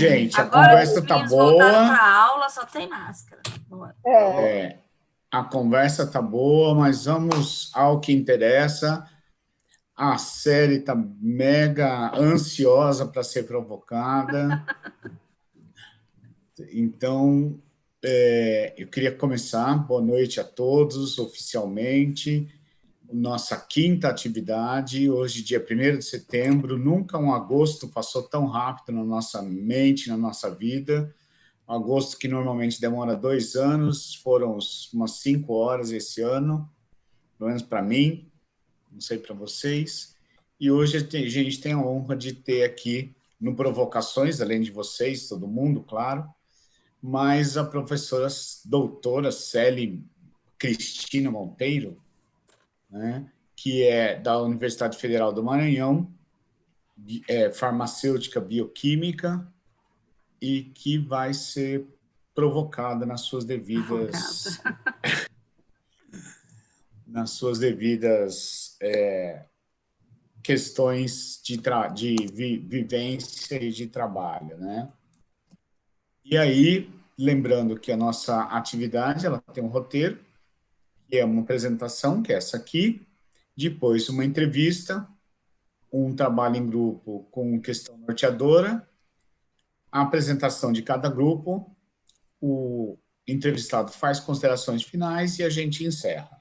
Gente, a Agora que os conversa tá meninos voltaram para boa. a aula, só tem máscara. Bora. A conversa tá boa, mas vamos ao que interessa. A série tá mega ansiosa para ser provocada. Então, eu queria começar. Boa noite a todos, oficialmente. Nossa quinta atividade, hoje, dia 1º de setembro. Nunca um agosto passou tão rápido na nossa mente, na nossa vida. Um agosto que normalmente demora 2 anos, foram umas 5 horas esse ano, pelo menos para mim, não sei para vocês. E hoje a gente tem a honra de ter aqui no Provocações, além de vocês, todo mundo, claro, mas a professora doutora Célie Cristina Monteiro, né, que é da Universidade Federal do Maranhão, farmacêutica bioquímica, e que vai ser provocada nas suas devidas questões de vivência e de trabalho, né? E aí, lembrando que a nossa atividade ela tem um roteiro, que é uma apresentação, que é essa aqui, depois uma entrevista, um trabalho em grupo com questão norteadora, a apresentação de cada grupo, o entrevistado faz considerações finais e a gente encerra.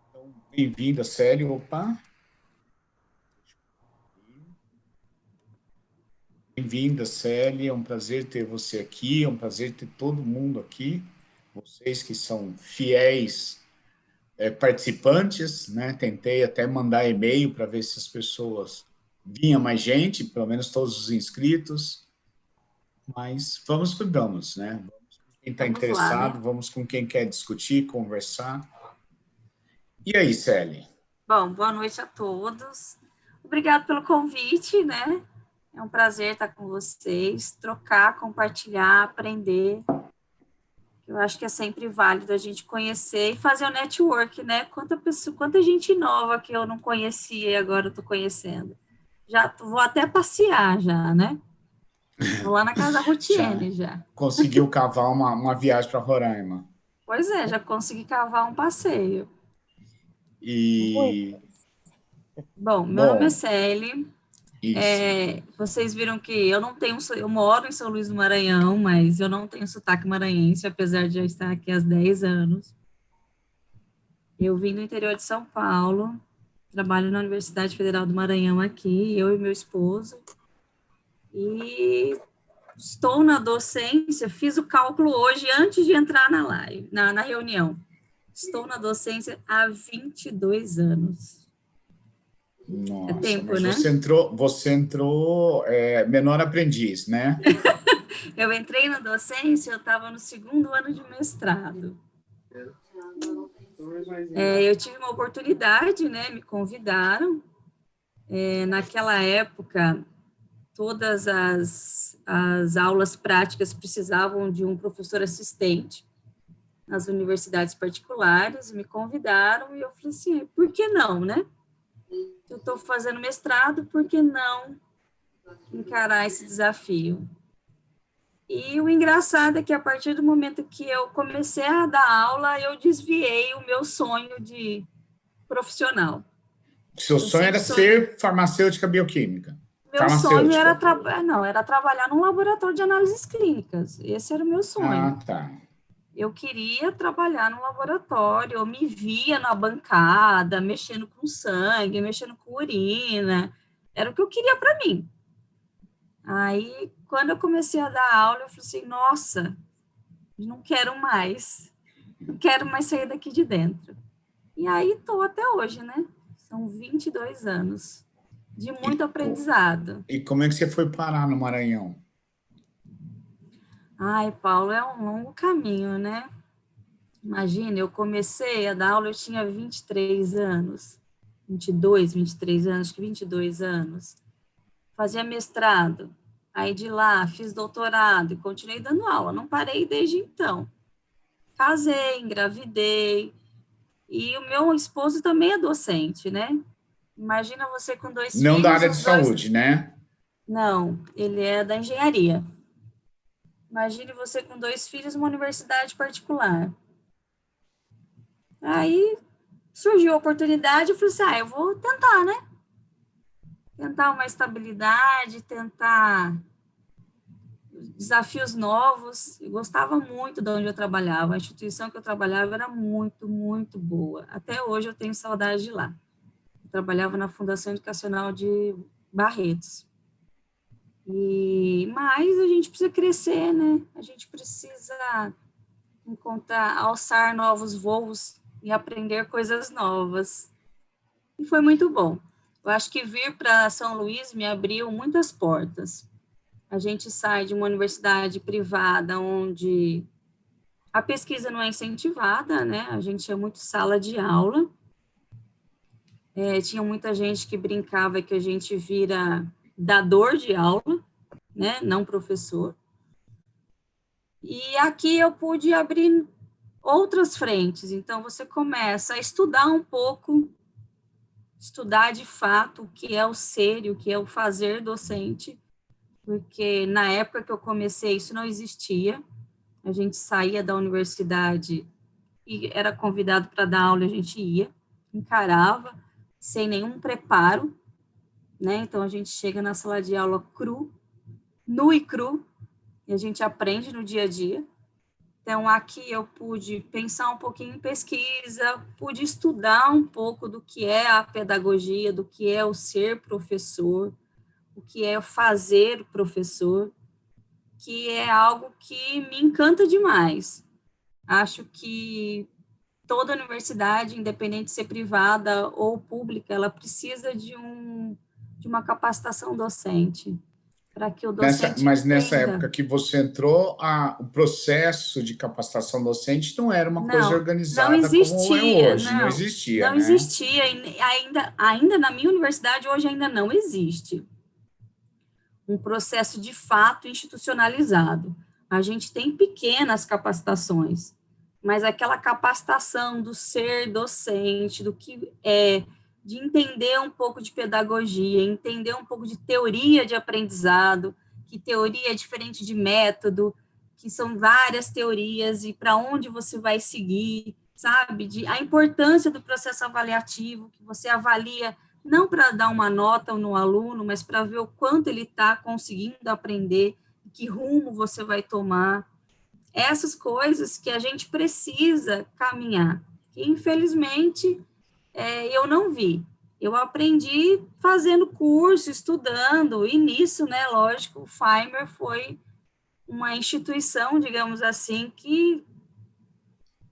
Então, bem-vinda, Célio. Opa! Bem-vinda, Célia. É um prazer ter você aqui, é um prazer ter todo mundo aqui. Vocês que são fiéis participantes, né? Tentei até mandar e-mail para ver se as pessoas vinha mais gente, pelo menos todos os inscritos. Mas vamos que vamos, né? Vamos com quem está interessado, né? vamos com quem quer discutir, conversar. E aí, Célia? Bom, boa noite a todos. Obrigado pelo convite, né? É um prazer estar com vocês, trocar, compartilhar, aprender. Eu acho que é sempre válido a gente conhecer e fazer o network, né? Quanta gente nova que eu não conhecia e agora eu estou conhecendo. Vou até passear já, né? Vou lá na casa da Rutiene já. Conseguiu cavar uma viagem para Roraima. Pois é, já consegui cavar um passeio. Bom, meu nome é Célie. Vocês viram que eu moro em São Luís do Maranhão, mas eu não tenho sotaque maranhense, apesar de já estar aqui há 10 anos. Eu vim do interior de São Paulo, trabalho na Universidade Federal do Maranhão aqui, eu e meu esposo, e estou na docência, fiz o cálculo hoje antes de entrar na live, na reunião. Estou na docência há 22 anos. Nossa, é tempo, mas né? Você entrou menor aprendiz, né? Eu entrei na docência, eu estava no 2º ano de mestrado. Eu tive uma oportunidade, né? Me convidaram. Naquela época, todas as aulas práticas precisavam de um professor assistente nas universidades particulares, me convidaram e eu falei assim, por que não, né? Eu estou fazendo mestrado, por que não encarar esse desafio? E o engraçado é que a partir do momento que eu comecei a dar aula, eu desviei o meu sonho de profissional. Seu sonho era ser farmacêutica bioquímica? Meu sonho era trabalhar num laboratório de análises clínicas. Esse era o meu sonho. Ah, tá. Eu queria trabalhar no laboratório, eu me via na bancada, mexendo com sangue, mexendo com urina. Era o que eu queria para mim. Aí, quando eu comecei a dar aula, eu falei assim, nossa, não quero mais. Não quero mais sair daqui de dentro. E aí estou até hoje, né? São 22 anos de muito aprendizado. E como é que você foi parar no Maranhão? Ai, Paulo, é um longo caminho, né? Imagina, eu comecei a dar aula, eu tinha 23 anos. 22, 23 anos, acho que 22 anos. Fazia mestrado. Aí de lá fiz doutorado e continuei dando aula. Não parei desde então. Casei, engravidei. E o meu esposo também é docente, né? Imagina você com 2 filhos. Não da área de saúde, né? Não, ele é da engenharia. Imagine você com 2 filhos numa universidade particular. Aí surgiu a oportunidade, eu falei assim, eu vou tentar, né? Tentar uma estabilidade, tentar desafios novos. Eu gostava muito de onde eu trabalhava. A instituição que eu trabalhava era muito, muito boa. Até hoje eu tenho saudade de lá. Eu trabalhava na Fundação Educacional de Barretos. Mas a gente precisa crescer, né? A gente precisa encontrar, alçar novos voos e aprender coisas novas. E foi muito bom. Eu acho que vir para São Luís me abriu muitas portas. A gente sai de uma universidade privada onde a pesquisa não é incentivada, né? A gente tinha muito sala de aula. Tinha muita gente que brincava que a gente vira dador de aula, né? Não professor. E aqui eu pude abrir outras frentes. Então, você começa a estudar um pouco, estudar de fato o que é o ser e o que é o fazer docente, porque na época que eu comecei isso não existia. A gente saía da universidade e era convidado para dar aula, a gente ia, encarava, sem nenhum preparo, né? Então, a gente chega na sala de aula cru, nu e cru, e a gente aprende no dia a dia. Então, aqui eu pude pensar um pouquinho em pesquisa, pude estudar um pouco do que é a pedagogia, do que é o ser professor, o que é o fazer professor, que é algo que me encanta demais. Acho que toda universidade, independente de ser privada ou pública, ela precisa de uma capacitação docente, para que o docente Mas nessa entenda. época que você entrou, o processo de capacitação docente não era uma coisa Não organizada como é existia, hoje, não existia, não né? existia, e ainda na minha universidade, hoje ainda não existe um processo de fato institucionalizado. A gente tem pequenas capacitações, mas aquela capacitação do ser docente, do que é, de entender um pouco de pedagogia, entender um pouco de teoria de aprendizado, que teoria é diferente de método, que são várias teorias e para onde você vai seguir, sabe? A importância do processo avaliativo, que você avalia não para dar uma nota no aluno, mas para ver o quanto ele está conseguindo aprender, que rumo você vai tomar. Essas coisas que a gente precisa caminhar. E, infelizmente, eu não vi. Eu aprendi fazendo curso, estudando, e nisso, né, lógico, o Feimer foi uma instituição, digamos assim, que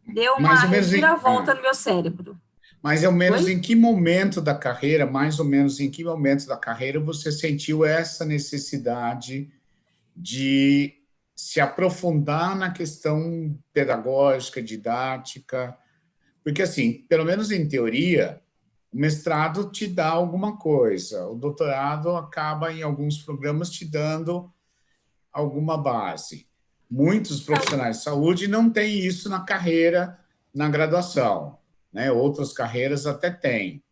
deu Mais uma ou menos reviravolta no meu cérebro. mais ou menos Oi? em que momento da carreira, mais ou menos em que momento da carreira você sentiu essa necessidade de se aprofundar na questão pedagógica, didática? Porque, assim, pelo menos em teoria, o mestrado te dá alguma coisa, o doutorado acaba, em alguns programas, te dando alguma base. Muitos profissionais de saúde não têm isso na carreira, na graduação, né? Outras carreiras até têm.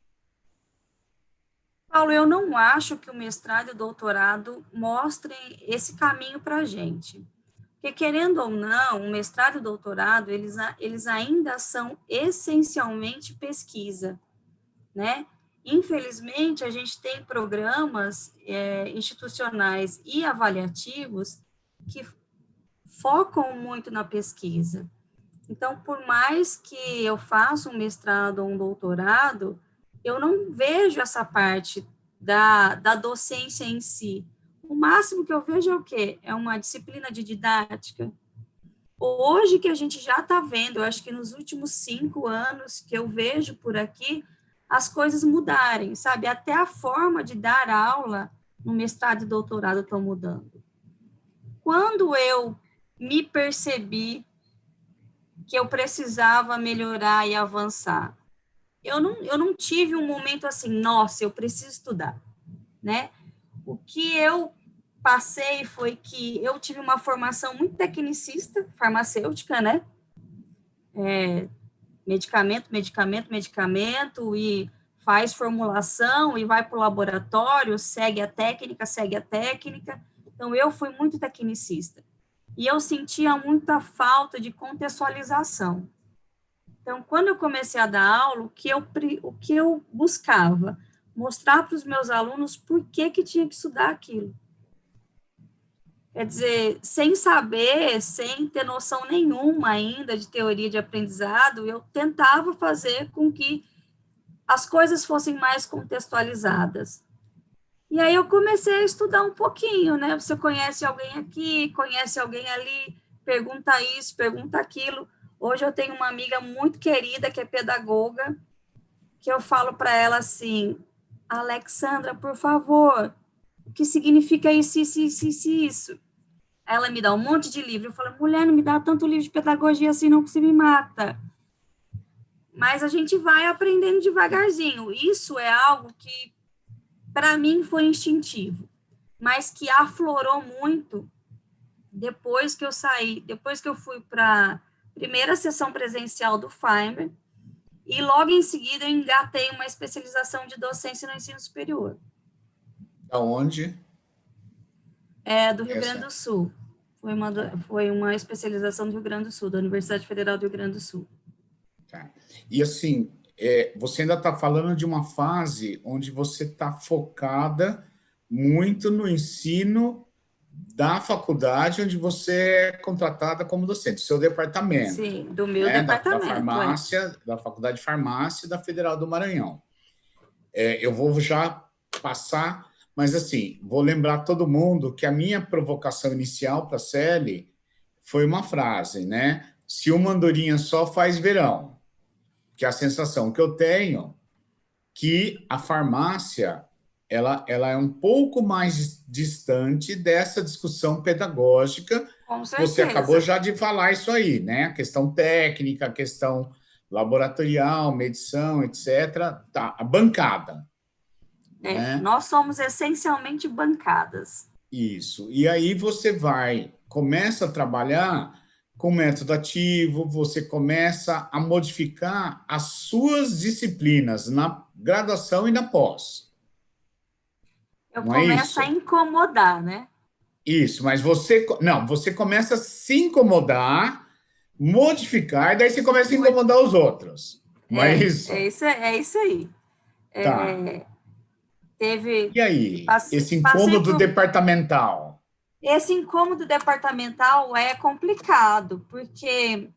Paulo, eu não acho que o mestrado e o doutorado mostrem esse caminho para a gente. Porque, querendo ou não, o mestrado e o doutorado, eles ainda são essencialmente pesquisa, né? Infelizmente, a gente tem programas institucionais e avaliativos que focam muito na pesquisa. Então, por mais que eu faça um mestrado ou um doutorado, eu não vejo essa parte da docência em si. O máximo que eu vejo é o quê? É uma disciplina de didática. Hoje que a gente já está vendo, eu acho que nos últimos 5 anos que eu vejo por aqui, as coisas mudarem, sabe? Até a forma de dar aula no mestrado e doutorado estão mudando. Quando eu me percebi que eu precisava melhorar e avançar. Eu não tive um momento assim, nossa, eu preciso estudar, né? O que eu passei foi que eu tive uma formação muito tecnicista, farmacêutica, né? Medicamento, e faz formulação e vai para o laboratório, segue a técnica. Então, eu fui muito tecnicista. E eu sentia muita falta de contextualização. Então, quando eu comecei a dar aula, o que eu buscava? Mostrar para os meus alunos por que tinha que estudar aquilo. Quer dizer, sem saber, sem ter noção nenhuma ainda de teoria de aprendizado, eu tentava fazer com que as coisas fossem mais contextualizadas. E aí eu comecei a estudar um pouquinho, né? Você conhece alguém aqui, conhece alguém ali, pergunta isso, pergunta aquilo. Hoje eu tenho uma amiga muito querida que é pedagoga, que eu falo para ela assim, Alexandra, por favor, o que significa isso, isso? Ela me dá um monte de livro. Eu falo, mulher, não me dá tanto livro de pedagogia assim, não, que você me mata. Mas a gente vai aprendendo devagarzinho. Isso é algo que, para mim, foi instintivo, mas que aflorou muito depois que eu saí, depois que eu fui para a primeira sessão presencial do Finder, e logo em seguida eu engatei uma especialização de docência no ensino superior. Aonde? Do Rio Grande do Sul. Foi uma especialização do Rio Grande do Sul, da Universidade Federal do Rio Grande do Sul. Tá. E assim, você ainda está falando de uma fase onde você está focada muito no ensino da faculdade onde você é contratada como docente, seu departamento. Sim, do meu departamento. Da farmácia, da Faculdade de Farmácia da Federal do Maranhão. Eu vou já passar, mas assim, vou lembrar todo mundo que a minha provocação inicial para a Celi foi uma frase, né? Se uma andorinha só faz verão, que é a sensação que eu tenho que a farmácia ela é um pouco mais distante dessa discussão pedagógica. Com certeza. Você acabou já de falar isso aí, né? A questão técnica, a questão laboratorial, medição, etc. Tá, a bancada. Né? Nós somos essencialmente bancadas. Isso. E aí você começa a trabalhar com método ativo, você começa a modificar as suas disciplinas na graduação e na pós. Eu começo a incomodar, né? Isso, mas você começa a se incomodar, modificar, e daí você começa a incomodar os outros. Não é isso? É isso aí. Tá. E aí, esse incômodo departamental? Esse incômodo departamental é complicado, porque,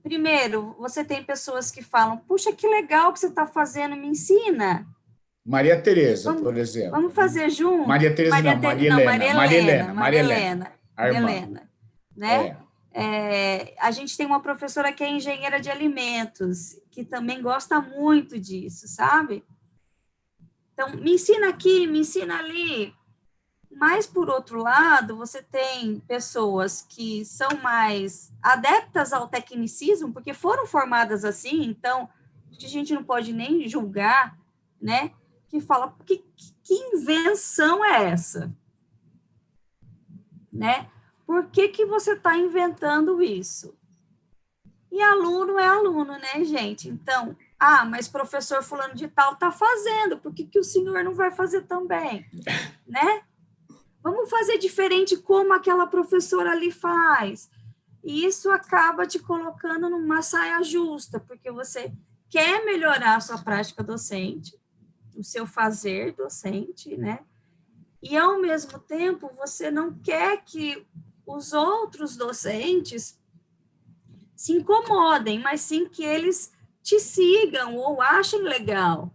primeiro, você tem pessoas que falam, puxa, que legal que você está fazendo, me ensina. Maria Tereza, por exemplo. Vamos fazer junto? Maria Tereza não, Maria Helena. Né? A gente tem uma professora que é engenheira de alimentos, que também gosta muito disso, sabe? Então, me ensina aqui, me ensina ali. Mas, por outro lado, você tem pessoas que são mais adeptas ao tecnicismo, porque foram formadas assim, então, a gente não pode nem julgar, né? Que fala, que invenção é essa? Né? Por que você está inventando isso? E aluno é aluno, né, gente? Então, mas professor fulano de tal está fazendo, por que o senhor não vai fazer também? Né? Vamos fazer diferente como aquela professora ali faz. E isso acaba te colocando numa saia justa, porque você quer melhorar a sua prática docente, o seu fazer docente, né? E, ao mesmo tempo, você não quer que os outros docentes se incomodem, mas sim que eles te sigam ou achem legal,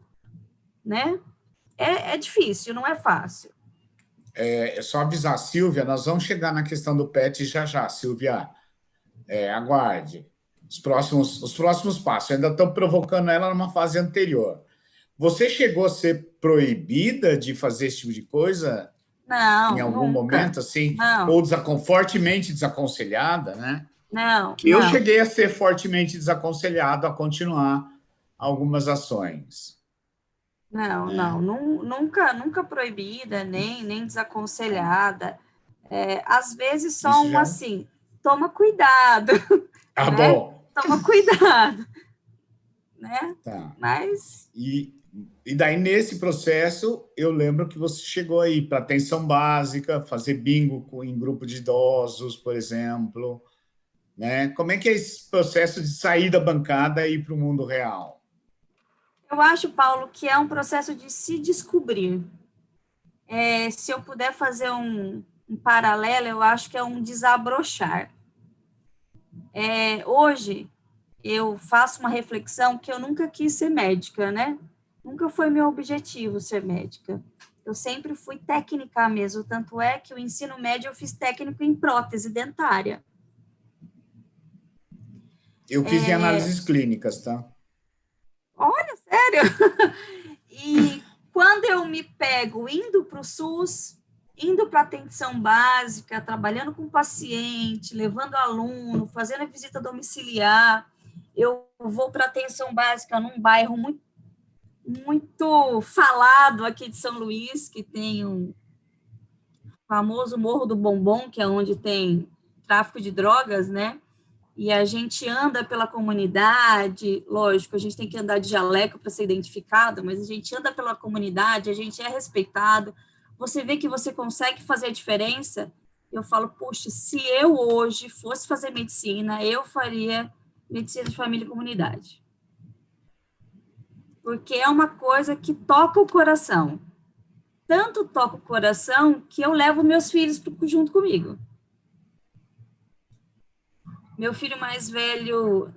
né? É difícil, não é fácil. É só avisar, Silvia, nós vamos chegar na questão do PET já, Silvia. Aguarde. Os próximos passos. Eu ainda estou provocando ela numa fase anterior. Você chegou a ser proibida de fazer esse tipo de coisa? Não, em algum momento, assim? Não. Ou fortemente desaconselhada, né? Não. Eu cheguei a ser fortemente desaconselhado a continuar algumas ações. Não, nunca proibida, nem desaconselhada. Às vezes só assim, toma cuidado. Né? Bom. Toma cuidado. né? Tá. Mas... E daí, nesse processo, eu lembro que você chegou aí para atenção básica, fazer bingo em grupo de idosos, por exemplo, né? Como é que é esse processo de sair da bancada e ir para o mundo real? Eu acho, Paulo, que é um processo de se descobrir. Se eu puder fazer um paralelo, eu acho que é um desabrochar. Hoje, eu faço uma reflexão que eu nunca quis ser médica, né? Nunca foi meu objetivo ser médica. Eu sempre fui técnica mesmo, tanto é que o ensino médio eu fiz técnico em prótese dentária. Eu fiz em análises clínicas, tá? Olha, sério? E quando eu me pego indo para o SUS, indo para atenção básica, trabalhando com paciente, levando aluno, fazendo a visita domiciliar, eu vou para atenção básica num bairro muito, muito falado aqui de São Luís, que tem um famoso Morro do Bombom, que é onde tem tráfico de drogas, né? E a gente anda pela comunidade, lógico, a gente tem que andar de jaleco para ser identificado, mas a gente anda pela comunidade, a gente é respeitado, você vê que você consegue fazer a diferença. Eu falo, poxa, se eu hoje fosse fazer medicina, eu faria medicina de família e comunidade. Porque é uma coisa que toca o coração. Tanto toca o coração que eu levo meus filhos junto comigo. Meu filho mais velho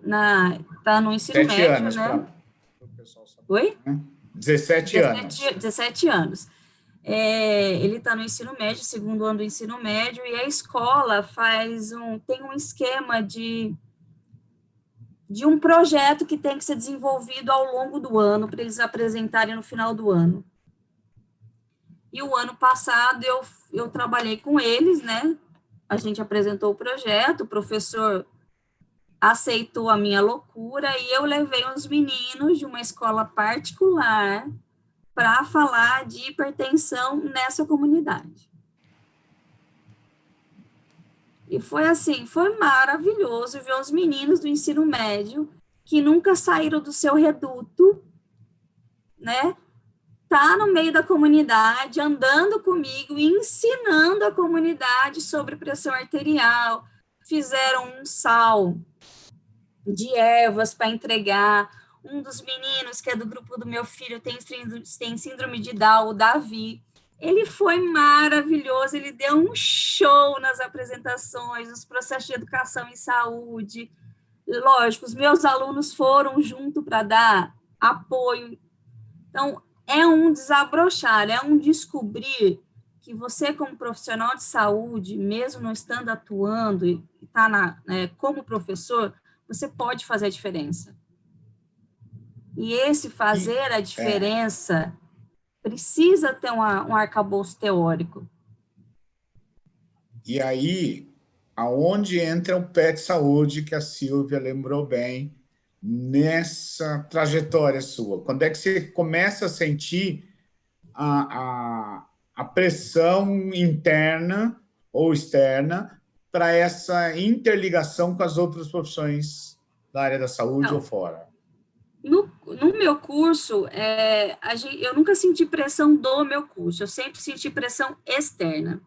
tá no ensino 7 médio, anos, né? para o pessoal saber. Oi? 17 anos. 17 anos. Ele está no ensino médio, segundo ano do ensino médio, e a escola tem um esquema de um projeto que tem que ser desenvolvido ao longo do ano, para eles apresentarem no final do ano. E o ano passado eu trabalhei com eles, né? A gente apresentou o projeto, o professor aceitou a minha loucura e eu levei os meninos de uma escola particular para falar de hipertensão nessa comunidade. E foi assim, foi maravilhoso ver os meninos do ensino médio que nunca saíram do seu reduto, né? Tá no meio da comunidade, andando comigo, ensinando a comunidade sobre pressão arterial, fizeram um sal de ervas para entregar. Um dos meninos, que é do grupo do meu filho, tem síndrome de Down, o Davi. Ele foi maravilhoso, ele deu um show nas apresentações, nos processos de educação em saúde. Lógico, os meus alunos foram junto para dar apoio. Então, é um desabrochar, é um descobrir que você, como profissional de saúde, mesmo não estando atuando e está como professor, você pode fazer a diferença. E esse fazer a diferença precisa ter um arcabouço teórico. E aí, aonde entra o PET Saúde, que a Silvia lembrou bem, nessa trajetória sua? Quando é que você começa a sentir a pressão interna ou externa para essa interligação com as outras profissões da área da saúde ou fora? No meu curso, eu nunca senti pressão do meu curso, eu sempre senti pressão externa.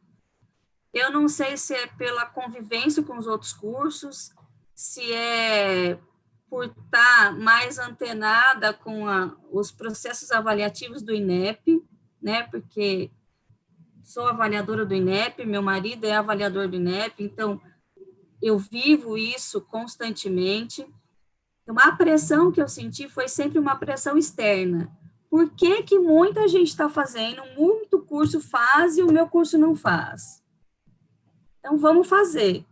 Eu não sei se é pela convivência com os outros cursos, se é por estar mais antenada com os processos avaliativos do INEP, né? Porque sou avaliadora do INEP, meu marido é avaliador do INEP, então eu vivo isso constantemente. Então, a pressão que eu senti foi sempre uma pressão externa. Por que que muita gente está fazendo, muito curso faz e o meu curso não faz? Então, vamos fazer.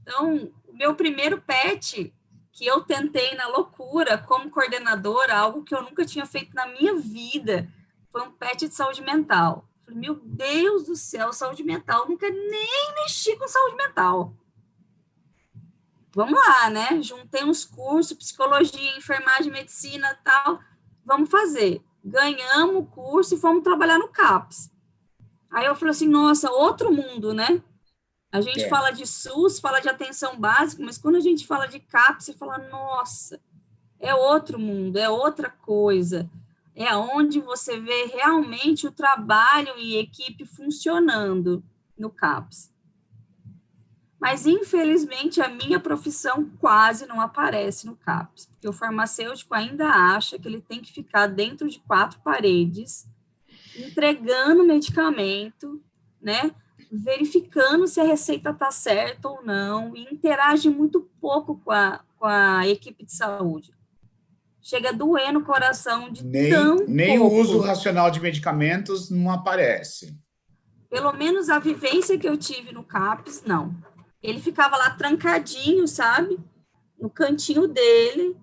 Então, o meu primeiro PET, que eu tentei na loucura, como coordenadora, algo que eu nunca tinha feito na minha vida, foi um PET de saúde mental. Falei, meu Deus do céu, saúde mental, nunca nem mexi com saúde mental. Vamos lá, né? Juntei uns cursos, psicologia, enfermagem, medicina e tal, vamos fazer. Ganhamos o curso e fomos trabalhar no CAPS. Aí eu falei assim, nossa, outro mundo, né? A gente fala de SUS, fala de atenção básica, mas quando a gente fala de CAPS, você fala, nossa, é outro mundo, é outra coisa. É onde você vê realmente o trabalho e equipe funcionando no CAPS. Mas, infelizmente, a minha profissão quase não aparece no CAPS, porque o farmacêutico ainda acha que ele tem que ficar dentro de 4 paredes, entregando medicamento, né? Verificando se a receita está certa ou não, e interage muito pouco com a equipe de saúde. Chega a doer no coração de tão Nem o uso pouco. racional de medicamentos não aparece. Pelo menos a vivência que eu tive no CAPS, não. Ele ficava lá trancadinho, sabe? No cantinho dele.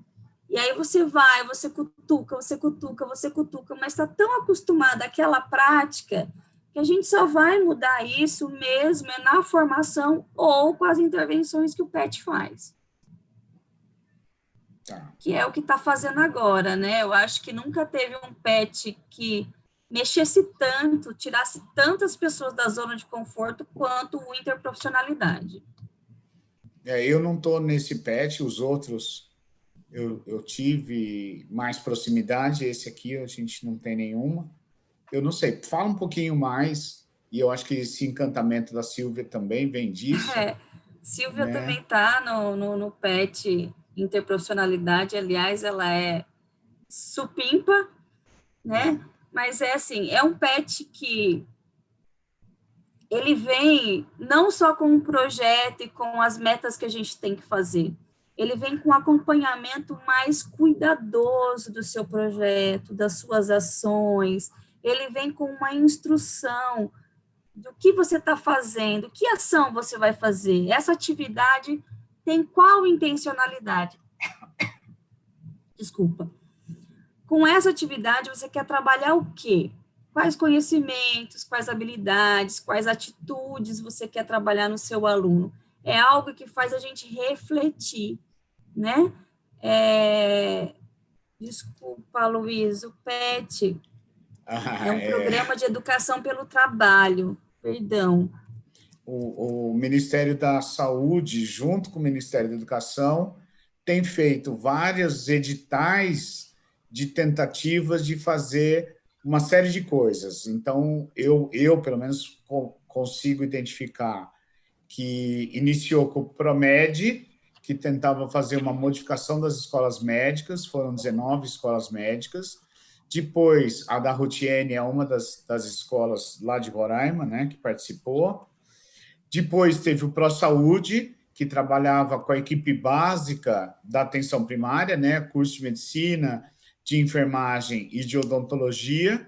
E aí você vai, você cutuca, mas está tão acostumada àquela prática que a gente só vai mudar isso mesmo é na formação ou com as intervenções que o PET faz. Tá. Que é o que está fazendo agora, né? Eu acho que nunca teve um PET que mexesse tanto, tirasse tantas pessoas da zona de conforto quanto o interprofissionalidade. Eu não estou nesse PET, os outros eu tive mais proximidade, esse aqui a gente não tem nenhuma. Eu não sei, fala um pouquinho mais, e eu acho que esse encantamento da Silvia também vem disso. Silvia Né? também está no PET interprofissionalidade, aliás, ela é supimpa, né? Mas é assim, é um PET que ele vem não só com um projeto e com as metas que a gente tem que fazer, ele vem com um acompanhamento mais cuidadoso do seu projeto, das suas ações, ele vem com uma instrução do que você está fazendo, que ação você vai fazer, essa atividade tem qual intencionalidade? Desculpa. Com essa atividade, você quer trabalhar o quê? Quais conhecimentos, quais habilidades, quais atitudes você quer trabalhar no seu aluno? É algo que faz a gente refletir, né? Desculpa, Luiz, o PET é um programa de educação pelo trabalho, perdão. O Ministério da Saúde, junto com o Ministério da Educação, tem feito vários editais de tentativas de fazer uma série de coisas. Então, eu pelo menos, consigo identificar que iniciou com o PROMED, que tentava fazer uma modificação das escolas médicas, foram 19 escolas médicas. Depois, a da Rutiene é uma das escolas lá de Roraima, né, que participou. Depois teve o ProSaúde, que trabalhava com a equipe básica da atenção primária, né, curso de medicina, de enfermagem e de odontologia,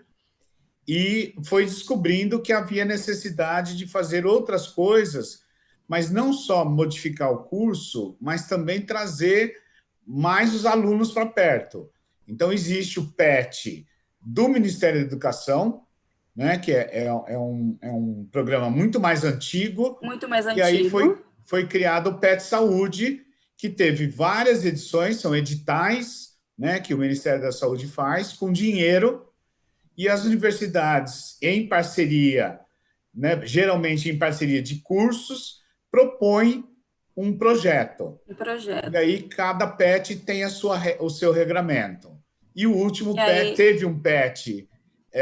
e foi descobrindo que havia necessidade de fazer outras coisas, mas não só modificar o curso, mas também trazer mais os alunos para perto. Então, existe o PET do Ministério da Educação, né, que é um programa muito mais antigo, Muito mais e aí antigo. foi criado o PET Saúde, que teve várias edições, são editais, né, que o Ministério da Saúde faz, com dinheiro, e as universidades, em parceria, né, geralmente em parceria de cursos, propõem um projeto. Um projeto. E aí cada PET tem o seu regramento. E o último PET, aí... teve um PET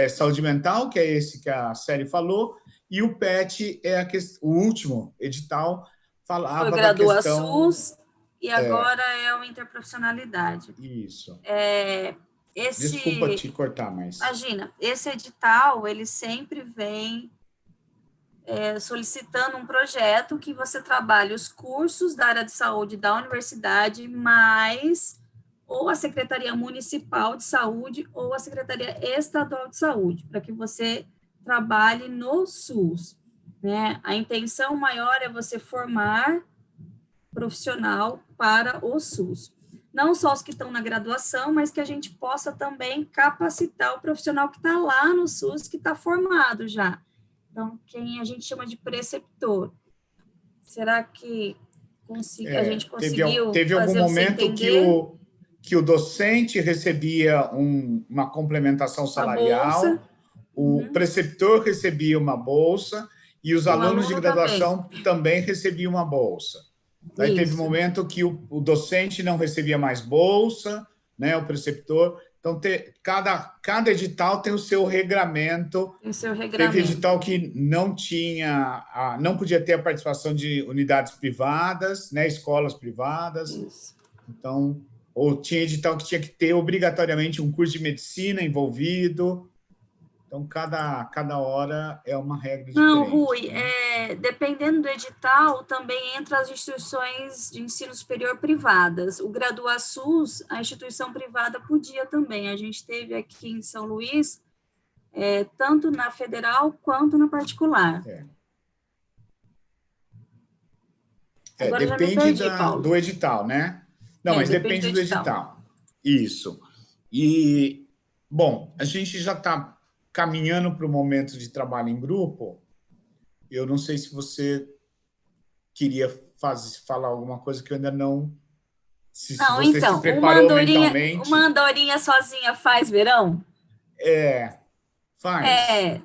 saúde mental, que é esse que a Célia falou, e o PET o último edital falava foi da questão... SUS, e agora é o interprofissionalidade. Isso. Esse, desculpa te cortar, mas... Imagina, esse edital, ele sempre vem solicitando um projeto que você trabalhe os cursos da área de saúde da universidade, mais ou a Secretaria Municipal de Saúde ou a Secretaria Estadual de Saúde, para que você trabalhe no SUS. Né? A intenção maior é você formar profissional para o SUS. Não só os que estão na graduação, mas que a gente possa também capacitar o profissional que está lá no SUS, que está formado já. Então, quem a gente chama de preceptor. Será que a gente conseguiu teve algum momento que o docente recebia uma complementação salarial, o preceptor recebia uma bolsa e os alunos de graduação também recebiam uma bolsa. Daí teve um momento que o docente não recebia mais bolsa, né, o preceptor. Então, cada edital tem o seu regramento. Tem o seu Teve regramento. edital que não podia ter a participação de unidades privadas, né, escolas privadas. Isso. Então, ou tinha edital que tinha que ter obrigatoriamente um curso de medicina envolvido. Então, cada hora é uma regra diferente. Não, Rui, né? Dependendo do edital, também entra as instituições de ensino superior privadas. O GraduaSUS, a instituição privada podia também. A gente teve aqui em São Luís, tanto na federal quanto na particular. Agora Depende já me perdi, Paulo. do edital, né? Não, mas depende do edital. Isso. E, bom, a gente já está caminhando para o momento de trabalho em grupo. Eu não sei se você queria falar alguma coisa que eu ainda não... Se você se preparou mentalmente... Uma andorinha sozinha faz verão? Faz.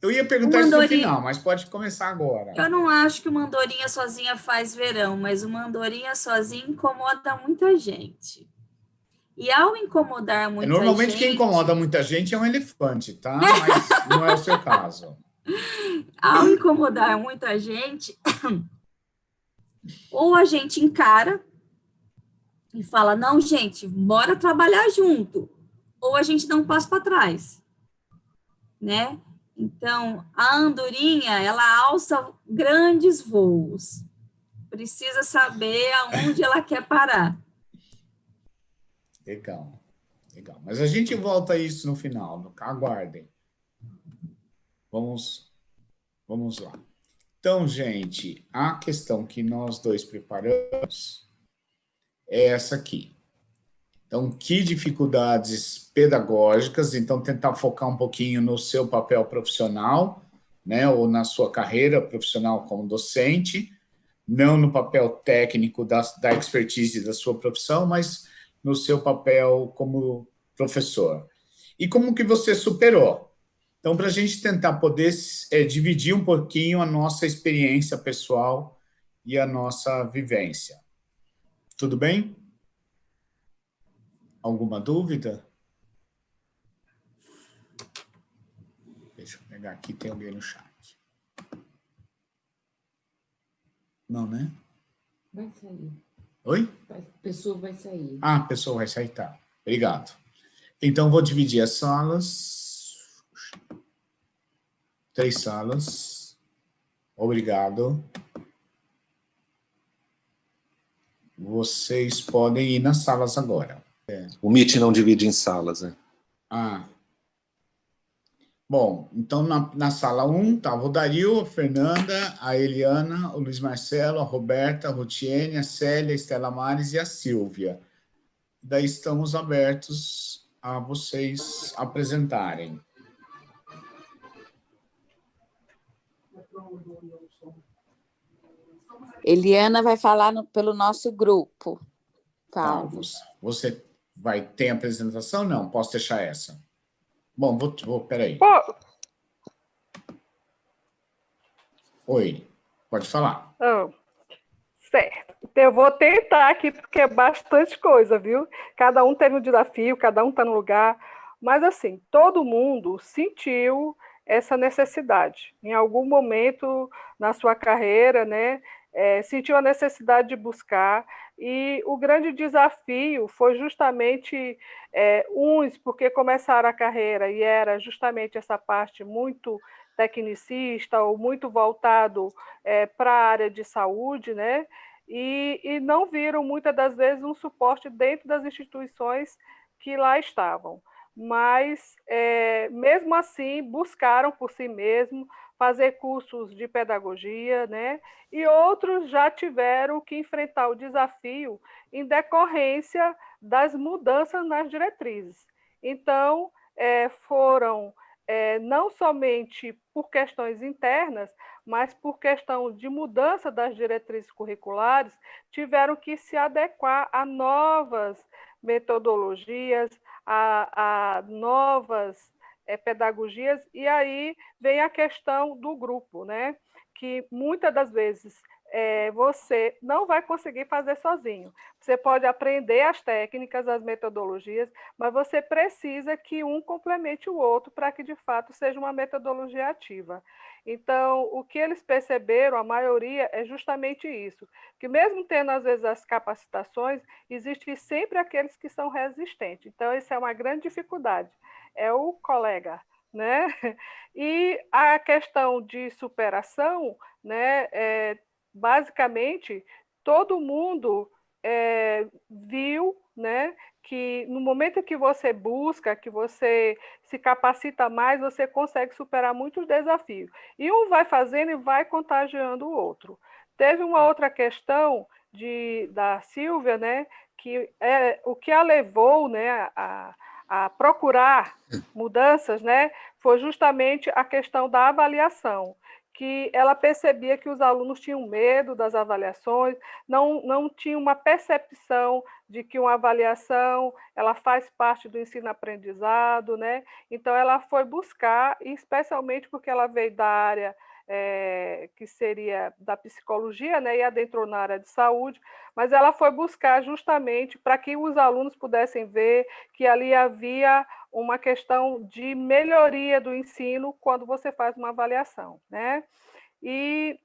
Eu ia perguntar isso no final, mas pode começar agora. Eu não acho que uma andorinha sozinha faz verão, mas uma andorinha sozinha incomoda muita gente. E ao incomodar muita gente... Normalmente quem incomoda muita gente é um elefante, tá? Mas não é o seu caso. Ao incomodar muita gente, ou a gente encara e fala, não, gente, bora trabalhar junto, ou a gente dá um passo para trás, né? Então, a andorinha, ela alça grandes voos. Precisa saber aonde ela quer parar. Legal. Mas a gente volta a isso no final. Aguardem. Vamos lá. Então, gente, a questão que nós dois preparamos é essa aqui. Então, que dificuldades pedagógicas? Então, tentar focar um pouquinho no seu papel profissional, né, ou na sua carreira profissional como docente, não no papel técnico da expertise da sua profissão, mas no seu papel como professor. E como que você superou? Então, para a gente tentar poder dividir um pouquinho a nossa experiência pessoal e a nossa vivência. Tudo bem? Alguma dúvida? Deixa eu pegar aqui, tem alguém no chat. Não, né? Vai sair. Oi? A pessoa vai sair. Ah, a pessoa vai sair, tá. Obrigado. Então, vou dividir as salas. 3 salas. Obrigado. Vocês podem ir nas salas agora. O Meet não divide em salas, né? Bom, então na sala 1 estava o Dario, a Fernanda, a Eliana, o Luiz Marcelo, a Roberta, a Rutiene, a Célia, a Estela Mares e a Silvia. Daí estamos abertos a vocês apresentarem. Eliana vai falar pelo nosso grupo. Tá, você tem apresentação? Não, posso deixar essa. Bom, peraí. Oi, pode falar. Certo. Eu vou tentar aqui, porque é bastante coisa, viu? Cada um teve um desafio, cada um está no lugar. Mas, assim, todo mundo sentiu essa necessidade. Em algum momento na sua carreira, né? Sentiu a necessidade de buscar. E o grande desafio foi justamente uns, porque começaram a carreira e era justamente essa parte muito tecnicista ou muito voltado para a área de saúde, né? E não viram, muitas das vezes, um suporte dentro das instituições que lá estavam. Mas, mesmo assim, buscaram por si mesmos fazer cursos de pedagogia, né? E outros já tiveram que enfrentar o desafio em decorrência das mudanças nas diretrizes. Então, foram não somente por questões internas, mas por questão de mudança das diretrizes curriculares, tiveram que se adequar a novas metodologias, a novas pedagogias, e aí vem a questão do grupo, né? Que muitas das vezes você não vai conseguir fazer sozinho. Você pode aprender as técnicas, as metodologias, mas você precisa que um complemente o outro para que, de fato, seja uma metodologia ativa. Então, o que eles perceberam, a maioria, é justamente isso, que mesmo tendo, às vezes, as capacitações, existem sempre aqueles que são resistentes. Então, essa é uma grande dificuldade, é o colega, né? E a questão de superação, né, basicamente, todo mundo viu, né, que no momento que você busca, que você se capacita mais, você consegue superar muitos desafios. E um vai fazendo e vai contagiando o outro. Teve uma outra questão da Silvia, né, que o que a levou, né, a procurar mudanças, né, foi justamente a questão da avaliação, que ela percebia que os alunos tinham medo das avaliações, não tinham uma percepção de que uma avaliação ela faz parte do ensino-aprendizado, né? Então, ela foi buscar, especialmente porque ela veio da área que seria da psicologia, né, e adentrou na área de saúde, mas ela foi buscar justamente para que os alunos pudessem ver que ali havia uma questão de melhoria do ensino quando você faz uma avaliação, né? E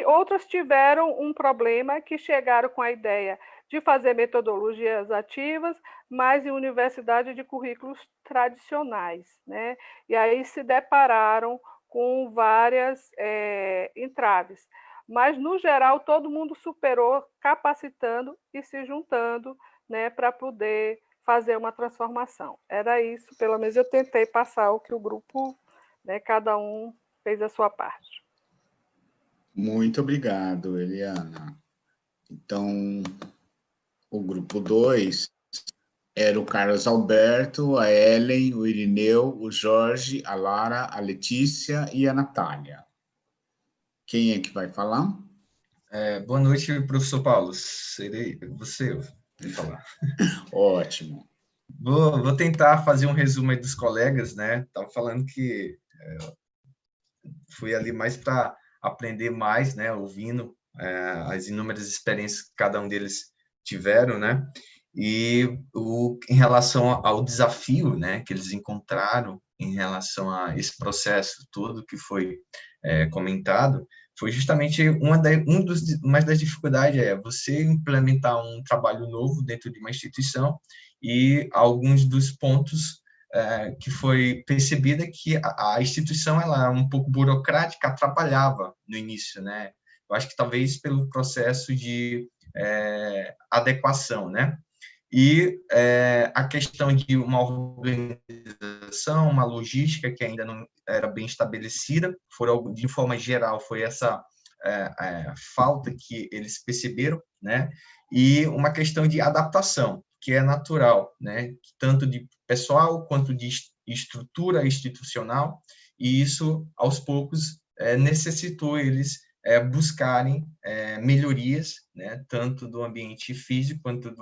outras tiveram um problema que chegaram com a ideia de fazer metodologias ativas, mas em universidade de currículos tradicionais, né? E aí se depararam com várias entraves. Mas, no geral, todo mundo superou capacitando e se juntando, né, para poder fazer uma transformação. Era isso, pelo menos eu tentei passar o que o grupo, né, cada um fez a sua parte. Muito obrigado, Eliana. Então, o grupo 2 era o Carlos Alberto, a Ellen, o Irineu, o Jorge, a Lara, a Letícia e a Natália. Quem é que vai falar? Boa noite, professor Paulo. Serei você vai falar. Ótimo. Vou tentar fazer um resumo aí dos colegas, né? Estava falando que fui ali mais para aprender mais, né? Ouvindo as inúmeras experiências que cada um deles tiveram, né? E em relação ao desafio, né? Que eles encontraram em relação a esse processo todo que foi comentado, foi justamente uma das dificuldades você implementar um trabalho novo dentro de uma instituição e alguns dos pontos que foi percebida que a instituição ela é um pouco burocrática, atrapalhava no início, né? Eu acho que talvez pelo processo de adequação, né? E a questão de uma organização, uma logística que ainda não era bem estabelecida, de forma geral, foi essa falta que eles perceberam, né? E uma questão de adaptação, que é natural, né? Tanto de pessoal quanto de estrutura institucional, e isso, aos poucos, necessitou eles buscarem melhorias, né? Tanto do ambiente físico quanto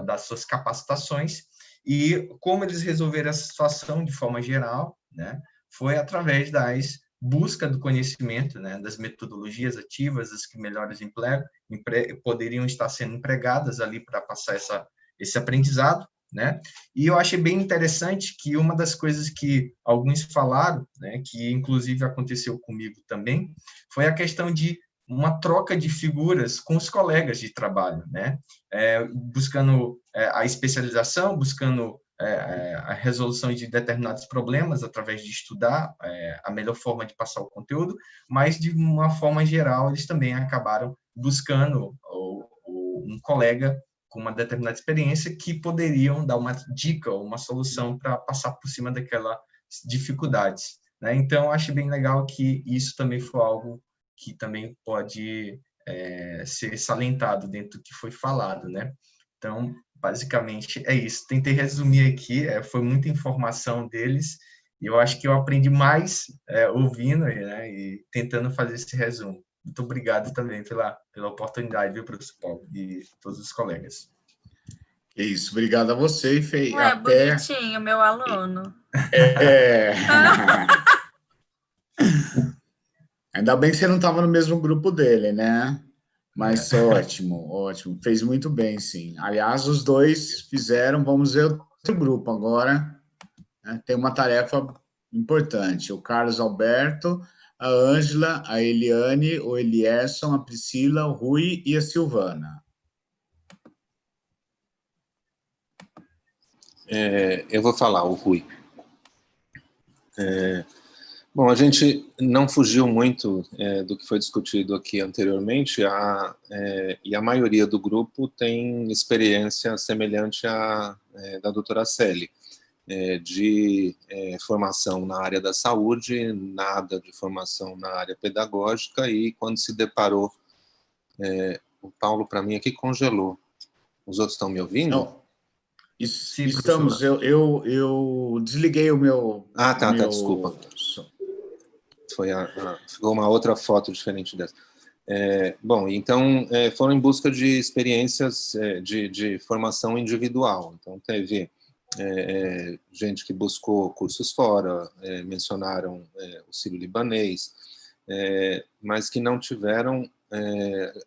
das suas capacitações, e como eles resolveram essa situação de forma geral, né, foi através das busca do conhecimento, né, das metodologias ativas, as que melhores poderiam estar sendo empregadas ali para passar esse aprendizado, né, e eu achei bem interessante que uma das coisas que alguns falaram, né, que inclusive aconteceu comigo também, foi a questão de uma troca de figuras com os colegas de trabalho, né? Buscando a especialização, buscando a resolução de determinados problemas através de estudar a melhor forma de passar o conteúdo, mas, de uma forma geral, eles também acabaram buscando um colega com uma determinada experiência que poderiam dar uma dica ou uma solução para passar por cima daquelas dificuldades, né? Então, acho bem legal que isso também foi algo que também pode ser salientado dentro do que foi falado, né? Então, basicamente, é isso. Tentei resumir aqui, foi muita informação deles, e eu acho que eu aprendi mais ouvindo, né, e tentando fazer esse resumo. Muito obrigado também pela oportunidade, viu, professor Paulo, e todos os colegas. É isso, obrigado a você, Fê. Bonitinho, meu aluno. Ainda bem que você não estava no mesmo grupo dele, né? Mas É. ótimo, ótimo. Fez muito bem, sim. Aliás, os dois fizeram, vamos ver o outro grupo agora, né? Tem uma tarefa importante. O Carlos Alberto, a Ângela, a Eliane, o Elierson, a Priscila, o Rui e a Silvana. Eu vou falar, o Rui. Bom, a gente não fugiu muito do que foi discutido aqui anteriormente, e a maioria do grupo tem experiência semelhante à da doutora Celi, de formação na área da saúde, nada de formação na área pedagógica, e quando se deparou, o Paulo, para mim, aqui congelou. Os outros estão me ouvindo? Não, Sim, estamos. professor. Eu desliguei o meu. Ah, tá, desculpa. Ficou uma outra foto diferente dessa. Bom, então foram em busca de experiências de formação individual. Então teve gente que buscou cursos fora, mencionaram o Sírio-Libanês, mas que não tiveram.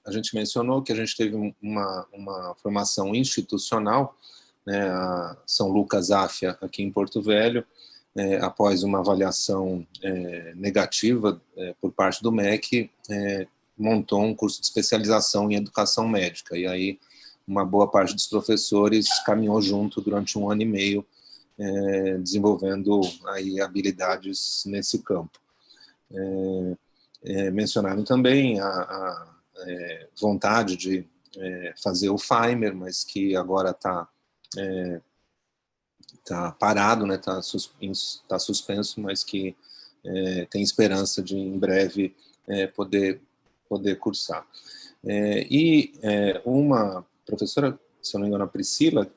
A gente mencionou que a gente teve uma formação institucional, né, a São Lucas Áfia, aqui em Porto Velho, após uma avaliação negativa por parte do MEC, montou um curso de especialização em educação médica, e aí uma boa parte dos professores caminhou junto durante 1 ano e meio, desenvolvendo aí habilidades nesse campo. Mencionaram também a vontade de fazer o Faimer, mas que agora está parado, né? Tá suspenso, mas que tem esperança de em breve poder cursar. Uma professora, se eu não me engano, a Priscila,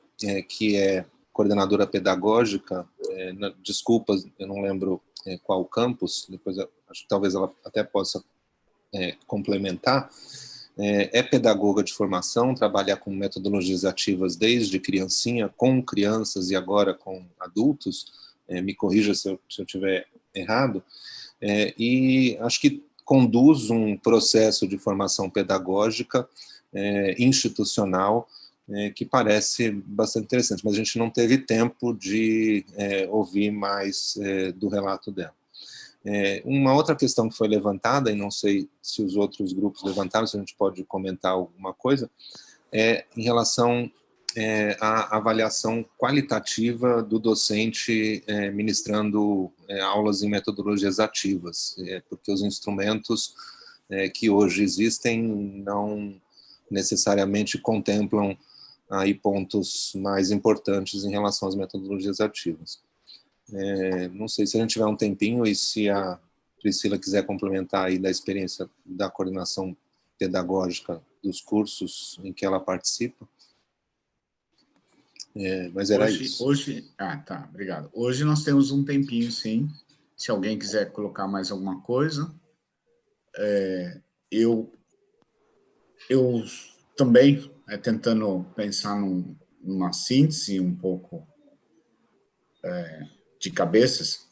que é coordenadora pedagógica, desculpa, eu não lembro qual campus, depois acho que talvez ela até possa complementar, é pedagoga de formação, trabalha com metodologias ativas desde criancinha, com crianças e agora com adultos, me corrija se eu estiver errado, e acho que conduz um processo de formação pedagógica institucional que parece bastante interessante, mas a gente não teve tempo de ouvir mais do relato dela. Uma outra questão que foi levantada, e não sei se os outros grupos levantaram, se a gente pode comentar alguma coisa, em relação à avaliação qualitativa do docente ministrando aulas em metodologias ativas, porque os instrumentos que hoje existem não necessariamente contemplam aí pontos mais importantes em relação às metodologias ativas. Não sei se a gente tiver um tempinho e se a Priscila quiser complementar aí da experiência da coordenação pedagógica dos cursos em que ela participa. Mas era isso. Tá, obrigado. Hoje nós temos um tempinho, sim. Se alguém quiser colocar mais alguma coisa. Eu também, tentando pensar numa síntese um pouco de cabeças,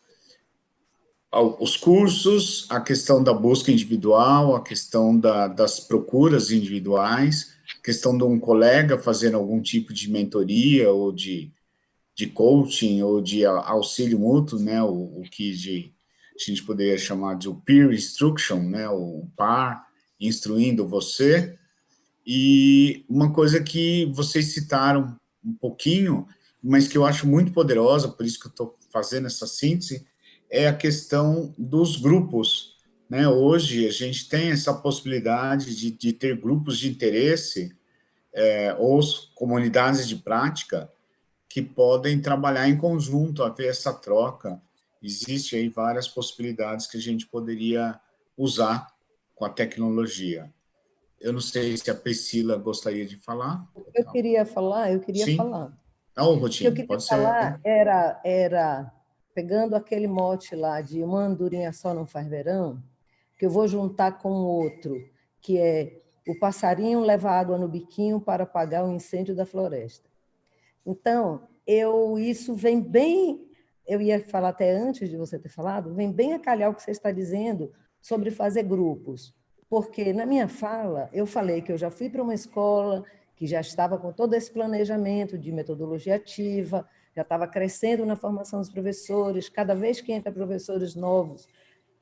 os cursos, a questão da busca individual, a questão das procuras individuais, a questão de um colega fazendo algum tipo de mentoria ou de coaching ou de auxílio mútuo, né, o que a gente poderia chamar de peer instruction, né, o par instruindo você. E uma coisa que vocês citaram um pouquinho, mas que eu acho muito poderosa, por isso que eu estou fazendo essa síntese, é a questão dos grupos, né? Hoje a gente tem essa possibilidade de ter grupos de interesse ou comunidades de prática que podem trabalhar em conjunto, haver essa troca. Existe aí várias possibilidades que a gente poderia usar com a tecnologia. Eu não sei se a Priscila gostaria de falar. Eu queria falar. Sim. Não, O que eu Rotinho, queria pode falar ser. era, pegando aquele mote lá de uma andorinha só não faz verão, que eu vou juntar com outro, que é o passarinho leva água no biquinho para apagar o incêndio da floresta. Então, isso vem bem, eu ia falar até antes de você ter falado, vem bem a calhar o que você está dizendo sobre fazer grupos, porque na minha fala eu falei que eu já fui para uma escola que já estava com todo esse planejamento de metodologia ativa, já estava crescendo na formação dos professores, cada vez que entra professores novos,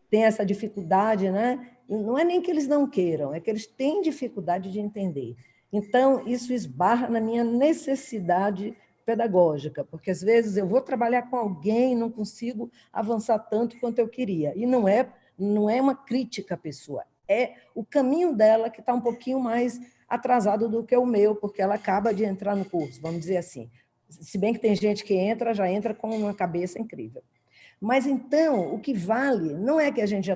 tem essa dificuldade, né? Não é nem que eles não queiram, é que eles têm dificuldade de entender. Então, isso esbarra na minha necessidade pedagógica, porque às vezes eu vou trabalhar com alguém e não consigo avançar tanto quanto eu queria. E não é uma crítica à pessoa, é o caminho dela que está um pouquinho mais atrasado do que o meu, porque ela acaba de entrar no curso, vamos dizer assim. Se bem que tem gente que já entra com uma cabeça incrível. Mas, então, o que vale não é que a gente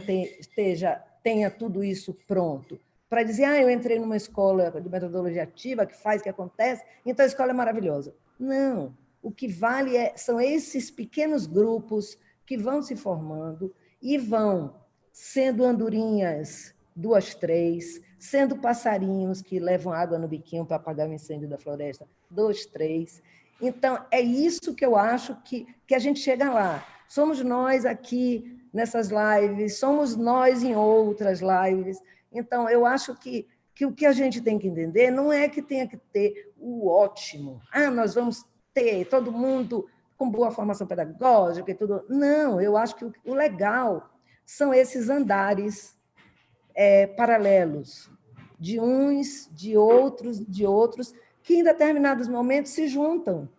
já tenha tudo isso pronto, para dizer, eu entrei numa escola de metodologia ativa, que faz, que acontece, então a escola é maravilhosa. Não, o que vale são esses pequenos grupos que vão se formando e vão sendo andorinhas, 2, 3, sendo passarinhos que levam água no biquinho para apagar o incêndio da floresta, 2, 3. Então, é isso que eu acho que a gente chega lá. Somos nós aqui nessas lives, somos nós em outras lives. Então, eu acho que o que a gente tem que entender não é que tenha que ter o ótimo. Nós vamos ter todo mundo com boa formação pedagógica e tudo. Não, eu acho que o legal são esses andares paralelos, de uns, de outros, que em determinados momentos se juntam.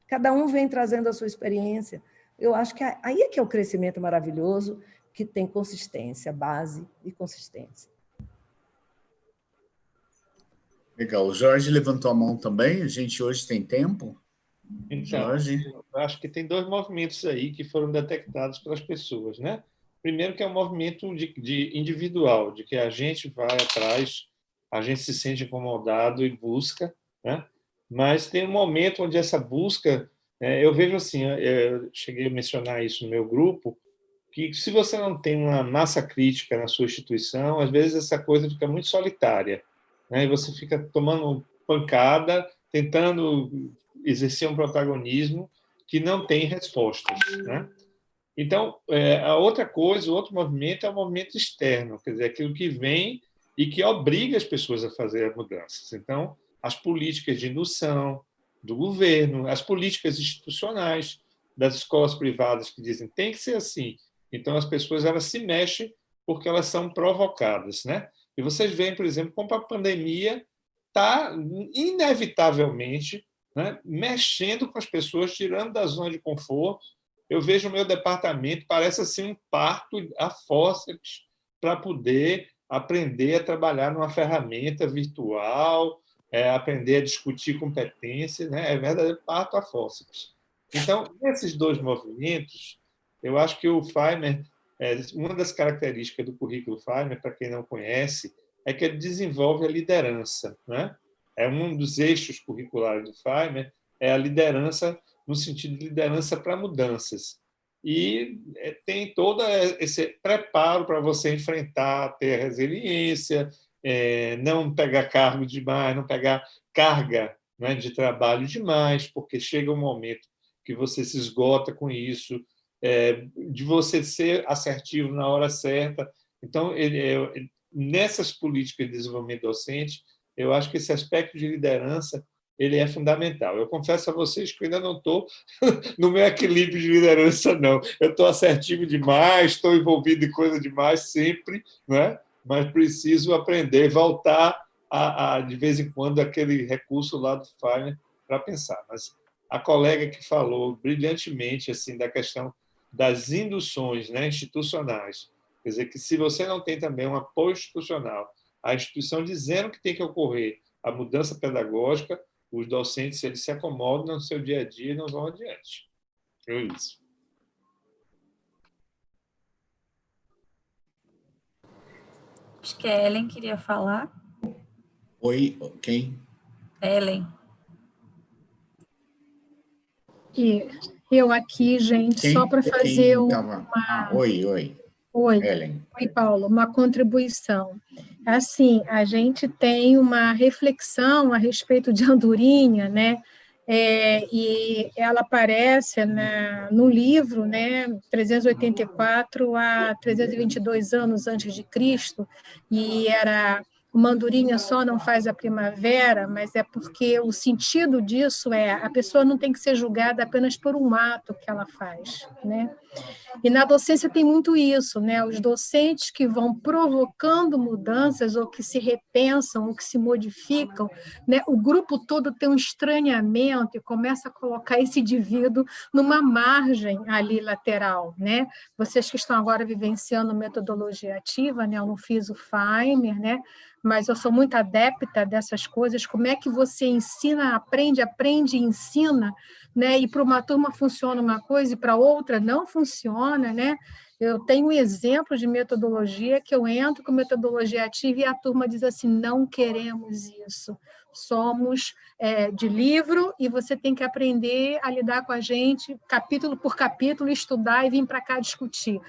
Cada um vem trazendo a sua experiência. Eu acho que aí é que é o crescimento maravilhoso, que tem consistência, base e consistência. Legal. O Jorge levantou a mão também. A gente hoje tem tempo? Então, Jorge? eu acho que tem 2 movimentos aí que foram detectados pelas pessoas, né? Primeiro, que é um movimento de individual, de que a gente vai atrás, a gente se sente incomodado e busca, né? Mas tem um momento onde essa busca, eu vejo assim, eu cheguei a mencionar isso no meu grupo, que se você não tem uma massa crítica na sua instituição, às vezes essa coisa fica muito solitária, né? E você fica tomando pancada, tentando exercer um protagonismo que não tem respostas, né? Então, a outra coisa, o outro movimento é o movimento externo, quer dizer, aquilo que vem e que obriga as pessoas a fazer as mudanças. Então, as políticas de indução do governo, as políticas institucionais das escolas privadas que dizem tem que ser assim. Então, as pessoas elas se mexem porque elas são provocadas, né? E vocês veem, por exemplo, como a pandemia está inevitavelmente, né, mexendo com as pessoas, tirando da zona de conforto. Eu vejo o meu departamento, parece assim um parto a fórceps para poder aprender a trabalhar numa ferramenta virtual, aprender a discutir competência, né? É verdadeiro parto a fórceps. Então, nesses 2 movimentos, eu acho que o Feimer, uma das características do currículo Feimer, para quem não conhece, é que ele desenvolve a liderança, né? É um dos eixos curriculares do Feimer, é a liderança no sentido de liderança para mudanças. E tem todo esse preparo para você enfrentar, ter resiliência, não pegar cargo demais, não pegar carga, né, de trabalho demais, porque chega um momento que você se esgota com isso, de você ser assertivo na hora certa. Então, nessas políticas de desenvolvimento docente, eu acho que esse aspecto de liderança ele é fundamental. Eu confesso a vocês que eu ainda não estou no meu equilíbrio de liderança, não. Eu estou assertivo demais, estou envolvido em coisa demais sempre, né? Mas preciso aprender, voltar de vez em quando, aquele recurso lá do Feimer para pensar. Mas a colega que falou brilhantemente assim, da questão das induções, né, institucionais, quer dizer, que se você não tem também um apoio institucional, a instituição dizendo que tem que ocorrer a mudança pedagógica, os docentes eles se acomodam no seu dia a dia e não vão adiante. É isso. Acho que a Ellen queria falar. Oi, quem? Ellen. E eu aqui, gente, só para fazer uma... Oi. Oi, Ellen. Oi, Paulo, uma contribuição. Assim, a gente tem uma reflexão a respeito de andorinha, né? e ela aparece no livro, né, 384 a 322 anos antes de Cristo, e era uma andorinha só não faz a primavera, mas é porque o sentido disso é a pessoa não tem que ser julgada apenas por um ato que ela faz, né? E na docência tem muito isso, né? Os docentes que vão provocando mudanças ou que se repensam, ou que se modificam, né? O grupo todo tem um estranhamento e começa a colocar esse indivíduo numa margem ali lateral, né? Vocês que estão agora vivenciando metodologia ativa, né? Eu não fiz o Feimer, né? Mas eu sou muito adepta dessas coisas. Como é que você ensina, aprende e ensina, né? E para uma turma funciona uma coisa e para outra não funciona, né? Eu tenho um exemplo de metodologia que eu entro com metodologia ativa e a turma diz assim, não queremos isso, somos de livro e você tem que aprender a lidar com a gente capítulo por capítulo, estudar e vir para cá discutir.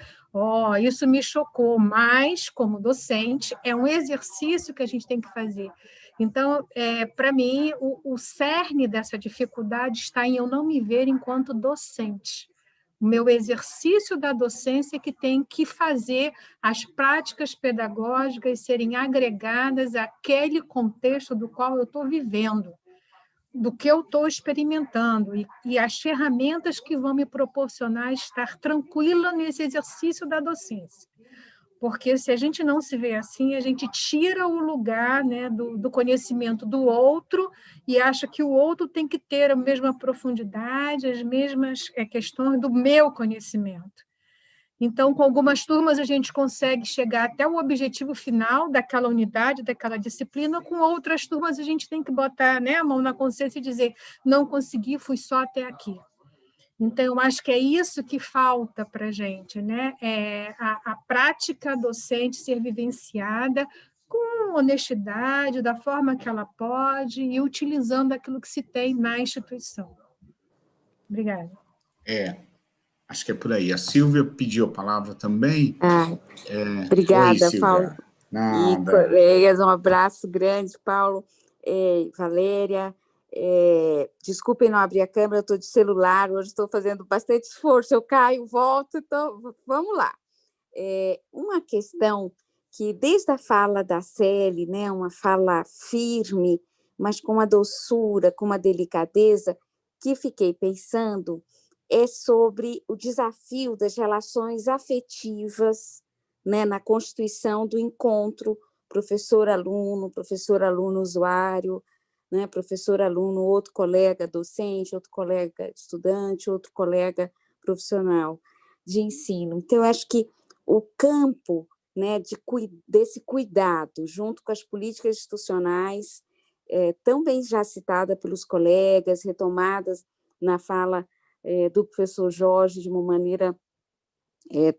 Isso me chocou, mas, como docente, é um exercício que a gente tem que fazer. Então, para mim, o cerne dessa dificuldade está em eu não me ver enquanto docente. O meu exercício da docência é que tem que fazer as práticas pedagógicas serem agregadas àquele contexto do qual eu estou vivendo, do que eu estou experimentando, e as ferramentas que vão me proporcionar estar tranquila nesse exercício da docência. Porque se a gente não se vê assim, a gente tira o lugar, né, do conhecimento do outro e acha que o outro tem que ter a mesma profundidade, as mesmas questões do meu conhecimento. Então, com algumas turmas, a gente consegue chegar até o objetivo final daquela unidade, daquela disciplina, com outras turmas, a gente tem que botar, né, a mão na consciência e dizer, não consegui, fui só até aqui. Então, eu acho que é isso que falta para a gente, né? A prática docente ser vivenciada com honestidade, da forma que ela pode, e utilizando aquilo que se tem na instituição. Obrigada. Acho que é por aí. A Silvia pediu a palavra também. Obrigada, Oi, Paulo. Nada. E colegas, um abraço grande, Paulo, Valéria. Desculpem não abrir a câmera, eu estou de celular, hoje estou fazendo bastante esforço, eu caio, volto, então vamos lá. Uma questão que, desde a fala da Célia, né, uma fala firme, mas com uma doçura, com uma delicadeza, que fiquei pensando, é sobre o desafio das relações afetivas, né, na constituição do encontro professor-aluno-usuário, né, professor-aluno, outro colega docente, outro colega estudante, outro colega profissional de ensino. Então, eu acho que o campo, né, desse cuidado, junto com as políticas institucionais, tão bem já citada pelos colegas, retomadas na fala do professor Jorge de uma maneira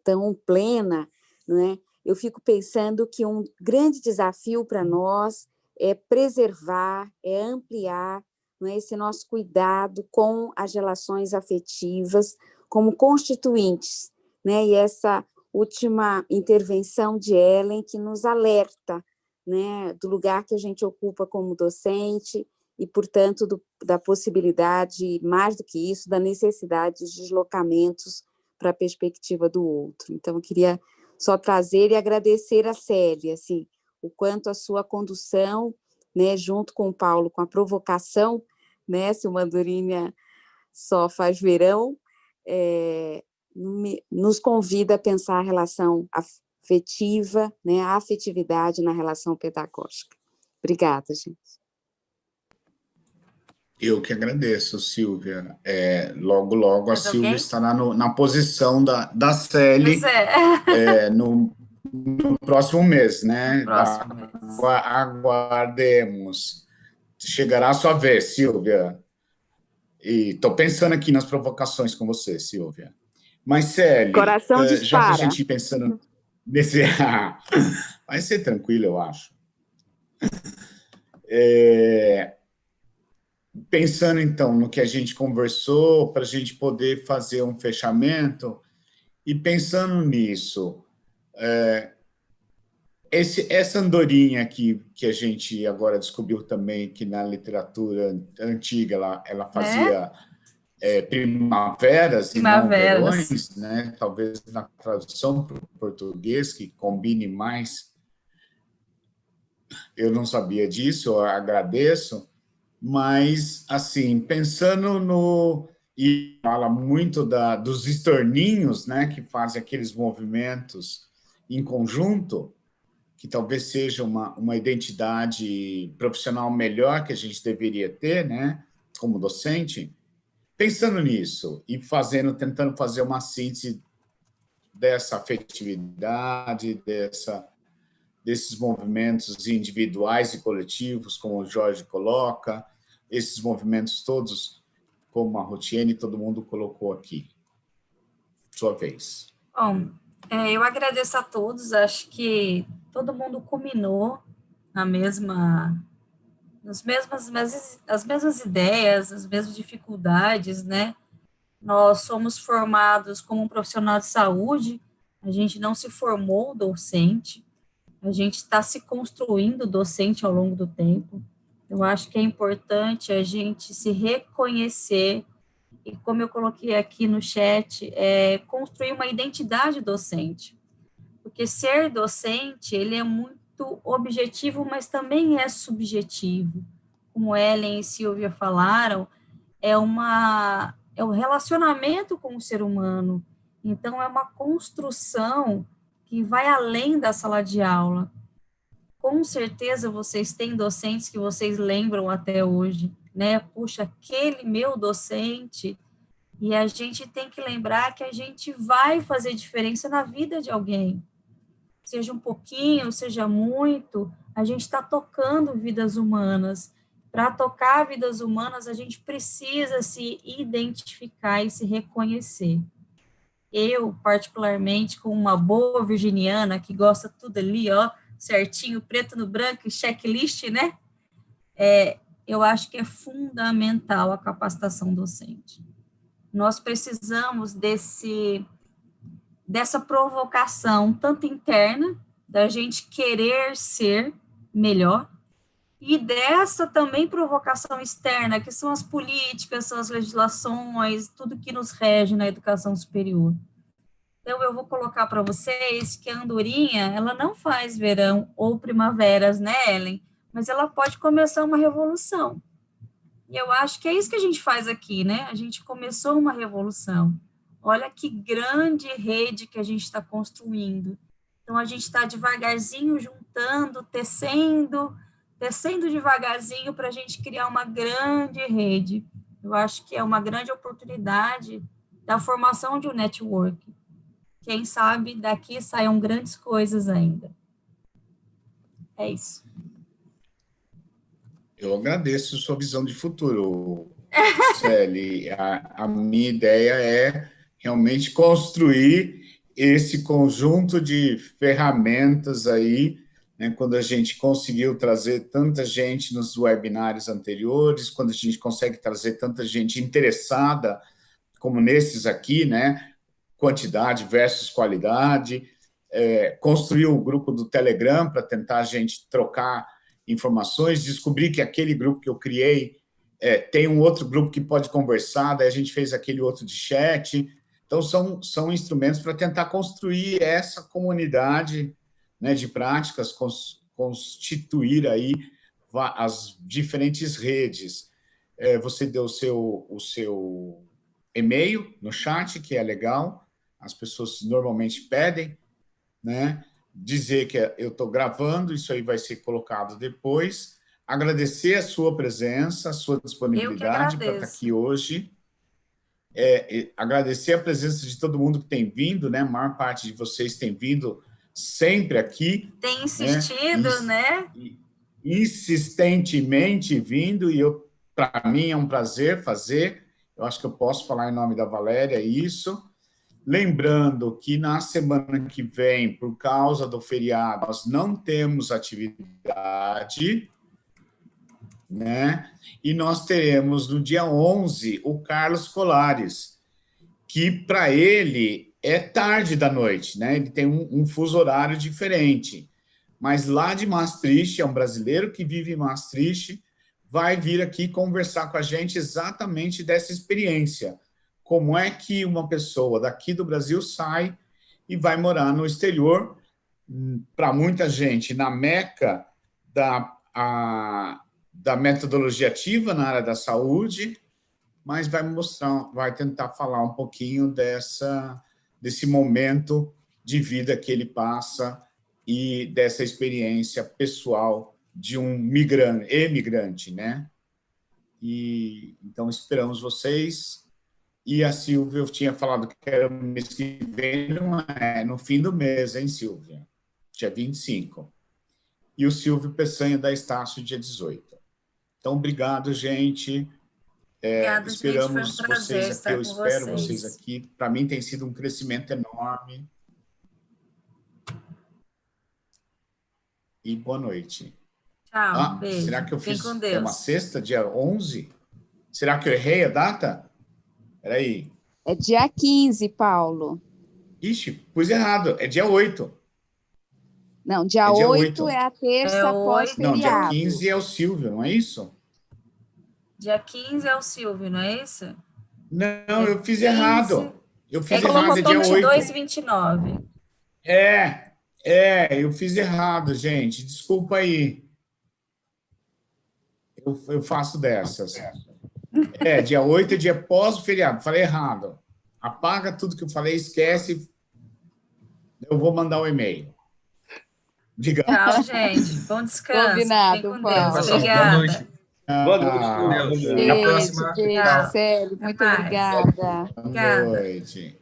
tão plena, né? Eu fico pensando que um grande desafio para nós é preservar, é ampliar, né, esse nosso cuidado com as relações afetivas como constituintes, né? E essa última intervenção de Ellen que nos alerta, né, do lugar que a gente ocupa como docente e, portanto, da possibilidade, mais do que isso, da necessidade de deslocamentos para a perspectiva do outro. Então, eu queria só trazer e agradecer a Célia, assim, o quanto a sua condução, né, junto com o Paulo, com a provocação, né, se uma andorinha só faz verão, nos convida a pensar a relação afetiva, né, a afetividade na relação pedagógica. Obrigada, gente. Eu que agradeço, Silvia. Logo a Silvia estará na posição da Célia no próximo mês, né? Aguardemos. Chegará a sua vez, Silvia. E estou pensando aqui nas provocações com você, Silvia. Mas, Célia, coração dispara. Já que a gente ir pensando nesse... vai ser tranquilo, eu acho. Pensando, então, no que a gente conversou, para a gente poder fazer um fechamento, e pensando nisso, essa andorinha aqui, que a gente agora descobriu também que na literatura antiga ela fazia primaveras e não verões, né? Talvez na tradução para o português, que combine mais. Eu não sabia disso, eu agradeço, mas, assim, pensando no... E fala muito dos estorninhos, né, que fazem aqueles movimentos em conjunto, que talvez seja uma identidade profissional melhor que a gente deveria ter, né, como docente. Pensando nisso e tentando fazer uma síntese dessa afetividade, desses movimentos individuais e coletivos, como o Jorge coloca, esses movimentos todos, como a Rotiene, todo mundo colocou aqui. Sua vez. Bom, eu agradeço a todos, acho que todo mundo culminou as mesmas ideias, as mesmas dificuldades, né? Nós somos formados como um profissional de saúde, a gente não se formou docente, a gente está se construindo docente ao longo do tempo. Eu acho que é importante a gente se reconhecer e, como eu coloquei aqui no chat, construir uma identidade docente. Porque ser docente, ele é muito objetivo, mas também é subjetivo. Como Ellen e Silvia falaram, é o relacionamento com o ser humano. Então, é uma construção que vai além da sala de aula. Com certeza, vocês têm docentes que vocês lembram até hoje, né? Puxa, aquele meu docente... E a gente tem que lembrar que a gente vai fazer diferença na vida de alguém. Seja um pouquinho, seja muito, a gente está tocando vidas humanas. Para tocar vidas humanas, a gente precisa se identificar e se reconhecer. Eu, particularmente, como uma boa virginiana, que gosta tudo ali, ó, certinho, preto no branco, checklist, né? Eu acho que é fundamental a capacitação docente. Nós precisamos dessa provocação, tanto interna, da gente querer ser melhor, e dessa também provocação externa, que são as políticas, são as legislações, tudo que nos rege na educação superior. Então, eu vou colocar para vocês que a andorinha, ela não faz verão ou primaveras, né, Ellen? Mas ela pode começar uma revolução. E eu acho que é isso que a gente faz aqui, né? A gente começou uma revolução. Olha que grande rede que a gente está construindo. Então, a gente está devagarzinho juntando, tecendo devagarzinho para a gente criar uma grande rede. Eu acho que é uma grande oportunidade da formação de um network. Quem sabe daqui saiam grandes coisas ainda. É isso. Eu agradeço sua visão de futuro, Celi. A minha ideia é realmente construir esse conjunto de ferramentas aí, né, quando a gente conseguiu trazer tanta gente nos webinários anteriores, quando a gente consegue trazer tanta gente interessada, como nesses aqui, né, quantidade versus qualidade, construir o grupo do Telegram para tentar a gente trocar informações, descobri que aquele grupo que eu criei tem um outro grupo que pode conversar, daí a gente fez aquele outro de chat. Então, são instrumentos para tentar construir essa comunidade, né, de práticas, constituir aí as diferentes redes. Você deu o seu e-mail no chat, que é legal, as pessoas normalmente pedem, né? Dizer que eu estou gravando, isso aí vai ser colocado depois. Agradecer a sua presença, a sua disponibilidade para estar aqui hoje. Agradecer a presença de todo mundo que tem vindo, né? A maior parte de vocês tem vindo sempre aqui. Tem insistido, né? Insistentemente vindo, e para mim é um prazer fazer. Eu acho que eu posso falar em nome da Valéria isso. Lembrando que na semana que vem, por causa do feriado, nós não temos atividade, né? E nós teremos no dia 11 o Carlos Colares, que para ele é tarde da noite, né? Ele tem um fuso horário diferente. mas lá de Maastricht, é um brasileiro que vive em Maastricht, vai vir aqui conversar com a gente exatamente dessa experiência. Como é que uma pessoa daqui do Brasil sai e vai morar no exterior, para muita gente, na meca da metodologia ativa na área da saúde, mas vai tentar falar um pouquinho desse momento de vida que ele passa e dessa experiência pessoal de um emigrante, né? E então esperamos vocês. E a Silvia, eu tinha falado que era no mês que vem, no fim do mês, hein, Silvia? Dia 25. E o Silvio Peçanha da Estácio, dia 18. Então, obrigado, gente. Obrigada, esperamos gente, foi um prazer vocês aqui, eu espero vocês aqui. Para mim tem sido um crescimento enorme. E boa noite. Tchau, beijo. Será que eu fiz com Deus. Uma sexta, dia 11? Será que eu errei a data? Peraí. É dia 15, Paulo. Ixi, pus errado. É dia 8. Não, dia 8 é a terça pós-feriado. Não, dia 15 é o Silvio, não é isso? Dia 15 é o Silvio, não é isso? Não, eu fiz errado. Eu fiz errado, é dia 8. 22h29. Eu fiz errado, gente. Desculpa aí. Eu faço dessas. Dia 8 é dia pós-feriado. Falei errado. Apaga tudo que eu falei, esquece. Eu vou mandar um e-mail. Diga. Tchau, gente. Bom descanso. Combinado, Paulo. Obrigada. Boa noite. Boa noite. Até a próxima. Beijo, Célio. Muito obrigada. Boa noite.